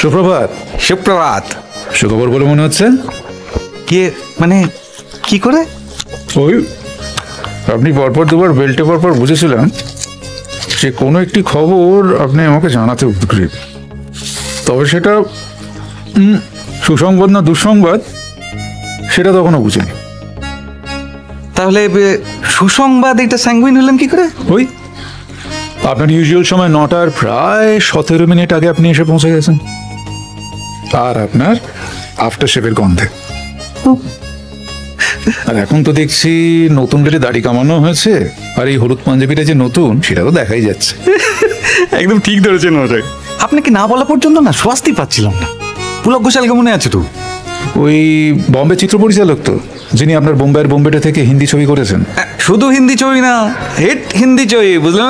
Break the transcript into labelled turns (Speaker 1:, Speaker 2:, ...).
Speaker 1: সুপ্রভাত।
Speaker 2: সুপ্রভাত।
Speaker 1: সুখবর বলে মনে হচ্ছে।
Speaker 2: কে মানে কি করে?
Speaker 1: ওই আপনি পরপর দুবার বেল্টে পরপর বুঝেছিলাম যে কোনো একটি খবর আপনি আমাকে জানাতে উদ্গ্রীব, তবে সেটা সুসংবাদ না দুঃসংবাদ সেটা তখনও বুঝিনি।
Speaker 2: তাহলে সুসংবাদ এটা স্যাঙ্গুইন হলেন কি করে?
Speaker 1: ওই আপনার ইউজুয়াল সময় 9টার প্রায় 17 মিনিট আগে আপনি এসে পৌঁছে গেছেন, আর আপনার আফটার শেভের গন্ধে। আর এখন তো দেখছি নতুন করে দাড়ি কামানো হয়েছে, আর এই হলুদ পাঞ্জাবিটা যে নতুন সেটা তো দেখাই যাচ্ছে।
Speaker 2: একদম ঠিক ধরেছেন মশাই। আপনাকে না বলা পর্যন্ত না স্বস্তি পাচ্ছিলাম না। পুলক ঘোষালকে মনে আছে তো?
Speaker 1: ওই বম্বে চিত্র পরিচালক তো, যিনি আপনার বোম্বের বোম্বেটা থেকে হিন্দি ছবি করেছেন।
Speaker 2: শুধু হিন্দি ছবি না, হিট হিন্দি ছবি, বুঝলেন?